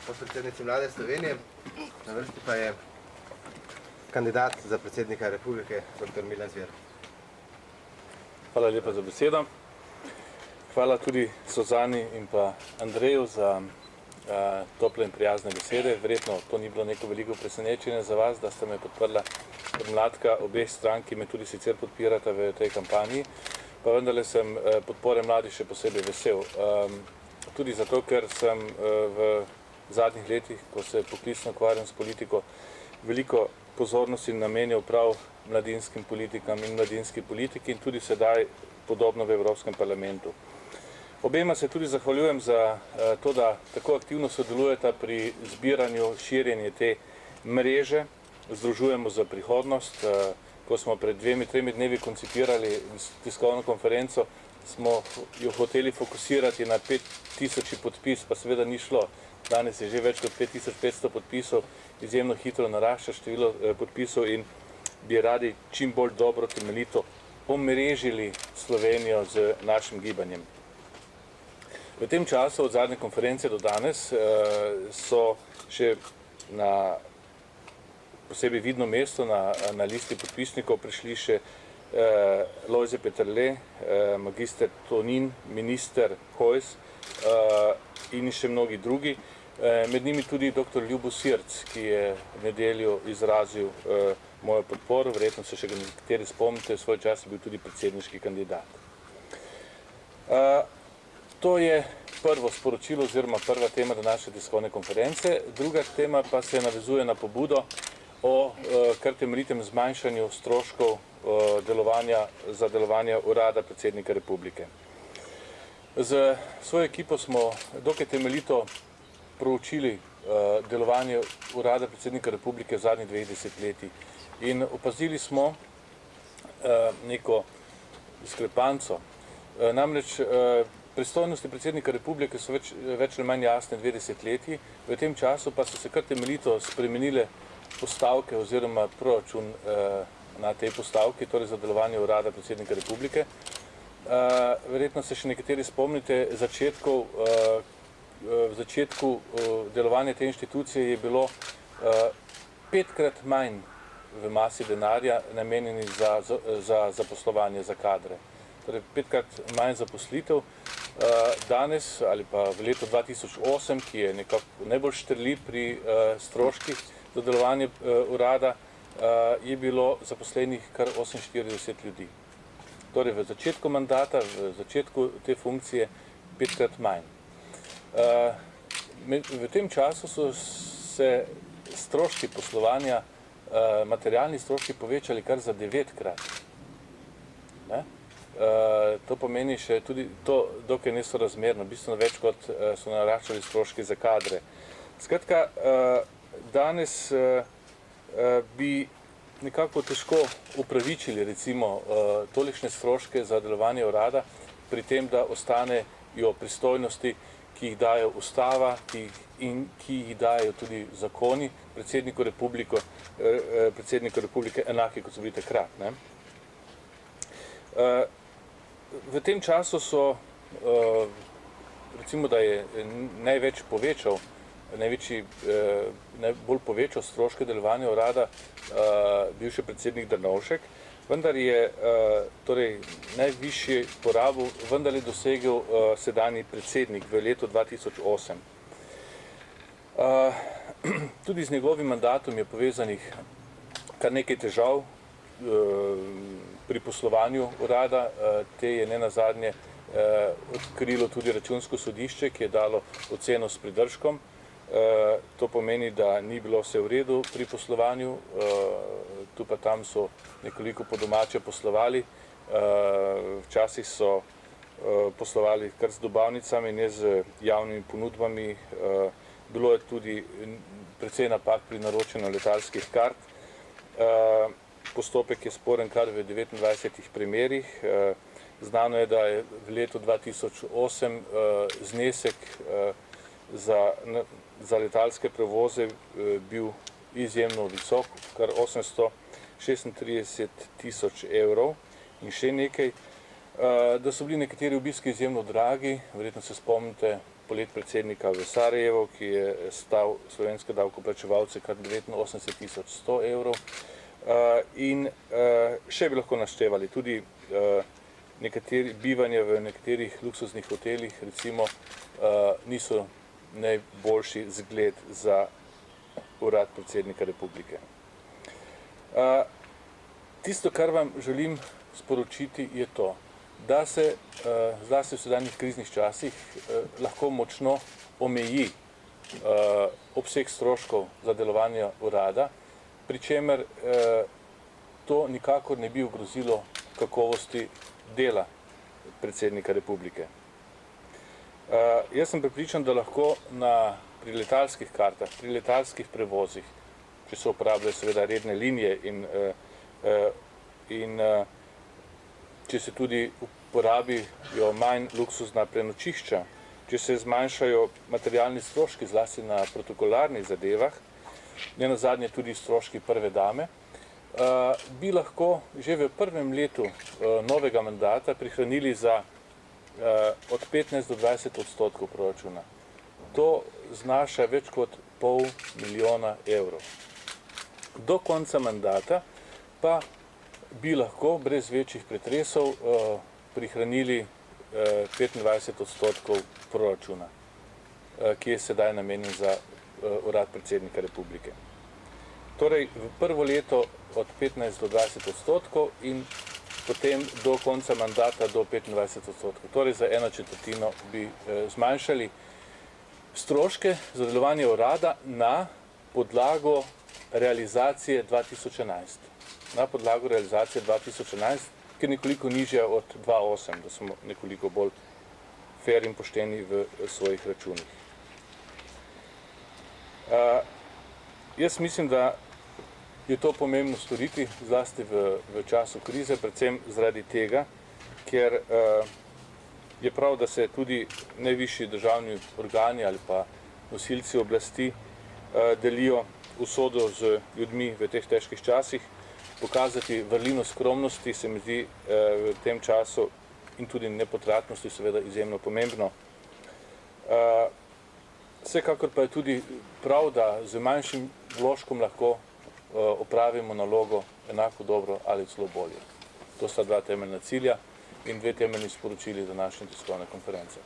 podpredsednici Vlade Slovenije. Na vrsti pa je kandidat za predsednika Republike, dr. Milan Zver. Hvala lepa za besedo. Hvala tudi Suzani in pa Andreju za tople in prijazne besede. Verjetno to ni bilo neko veliko presenečenje za vas, da ste me podprla mladka obeh strank, ki me tudi sicer podpirata v tej kampanji. Pa vendarle sem podpore mladih še posebej vesel. Tudi zato, ker sem v zadnjih letih, ko se poklicno ukvarjam s politiko, veliko pozornosti namenjal prav mladinskim politikam in mladinski politiki in tudi sedaj podobno v Evropskem parlamentu. Obema se tudi zahvaljujem za to, da tako aktivno sodelujeta pri zbiranju, širjenju te mreže. Združujemo za prihodnost. Ko smo pred 2-3 dnevi koncipirali tiskovno konferenco, smo jo hoteli fokusirati na 5000 podpis, pa seveda ni šlo. Danes je že več kot 5500 podpisov, izjemno hitro narašča število podpisov in bi radi čim bolj dobro temeljito omrežili Slovenijo z našim gibanjem. V tem času od zadnje konference do danes so še na posebej vidno mesto na listi podpisnikov prišli še Lojze Peterle, magister Tonin, minister Hojs in še mnogi drugi. Med njimi tudi dr. Ljubo Sirc, ki je v nedeljo izrazil mojo podporo, verjetno se še ga nekateri spomnite, v svoj čas je bil tudi predsedniški kandidat. To je prvo sporočilo oziroma prva tema današnje tiskovne konference. Druga tema pa se navezuje na pobudo o kar temeljitem zmanjšanju stroškov za delovanje urada predsednika Republike. Z svojo ekipo smo dokaj temeljito proučili delovanje urada predsednika Republike v zadnjih 2 desetletij in opazili smo neko diskrepanco. Namreč pristojnosti predsednika Republike so več ali manj jasne 2 desetletji, v tem času pa so se kar temeljito spremenile postavke oziroma proračun na tej postavki, torej za delovanje urada predsednika Republike. Verjetno se še nekateri spomnite v začetku delovanja te inštitucije je bilo 5-krat manj v masi denarja namenjeni za zaposlovanje, za kadre. Torej 5-krat manj zaposlitev. Danes ali pa v letu 2008, ki je nekako najbolj štrli pri stroških za delovanje urada, je bilo zaposlenih kar 48 ljudi. Torej v začetku mandata, v začetku te funkcije 5-krat manj. V tem času so se stroški poslovanja, materialni stroški povečali kar za 9-krat. To pomeni še tudi to, dokaj nesorazmerno, bistveno več kot so naraščali stroški za kadre. Skratka, danes bi nekako težko upravičili recimo tolikšne stroške za delovanje urada, pri tem, da ostanejo pristojnosti, ki jih daje ustava in ki jih dajo tudi zakoni predsedniku Republike enaki, kot so bili takrat. V tem času so, recimo, da je najbolj povečal stroške delovanja urada bivši predsednik Drnovšek, vendar je torej najvišji porabo vendarle dosegel sedanji predsednik v letu 2008. Tudi z njegovim mandatom je povezanih kar nekaj težav pri poslovanju urada. Te je nenazadnje odkrilo tudi Računsko sodišče, ki je dalo oceno s pridržkom. To pomeni, da ni bilo vse v redu pri poslovanju, tu pa tam so nekoliko po domače poslovali. Včasih so poslovali kar z dobavnicami, ne z javnimi ponudbami. Bilo je tudi precej napak pri naročanju letalskih kart. Postopek je sporen kar v 29 primerih. Znano je, da je v letu 2008 znesek za letalske prevoze bil izjemno visok, kar 836 000 evrov in še nekaj. Da so bili nekateri obiski izjemno dragi, verjetno se spomnite polet predsednika v Sarajevo, ki je stal slovenske davkoplačevalce kar 89.100 evrov. In še bi lahko naštevali tudi bivanje v nekaterih luksuznih hotelih, recimo, niso najboljši zgled za urad predsednika republike. Tisto, kar vam želim sporočiti, je to, da se zlasti v sedanjih kriznih časih lahko močno omeji obseg stroškov za delovanje urada, pri čemer to nikakor ne bi ogrozilo kakovosti dela predsednika republike. Jaz sem prepričan, da lahko pri letalskih kartah, pri letalskih prevozih, če se uporabljajo seveda redne linije in če se tudi uporabijo manj luksuzna prenočišča, če se zmanjšajo materialni stroški, zlasti na protokolarnih zadevah, nenazadnje tudi stroški prve dame, bi lahko že v prvem letu novega mandata prihranili za od 15 do 20% proračuna. To znaša več kot $500 milijona evrov. Do konca mandata pa bi lahko brez večjih pretresov prihranili 25% proračuna, ki je sedaj namenjen za urad predsednika republike. Torej v prvo leto od 15 do 20% in potem do konca mandata do 25%. Torej za 1/4 bi zmanjšali stroške za delovanje urada na podlago realizacije 2011. Na podlago realizacije 2011, ki je nekoliko nižja od 2008, da smo nekoliko bolj fair in pošteni v svojih računih. Jaz mislim, da je to pomembno storiti, zlasti v času krize, predvsem zaradi tega, ker je prav, da se tudi najvišji državni organi ali pa nosilci oblasti delijo usodo z ljudmi v teh težkih časih. Pokazati vrlino skromnosti se mi zdi v tem času in tudi nepotratnosti seveda izjemno pomembno. Vsekakor pa je tudi prav, da z manjšim vložkom lahko opravimo nalogo enako dobro ali celo bolje. To sta dva temeljna cilja in dve temeljni sporočili današnje tiskovne konference.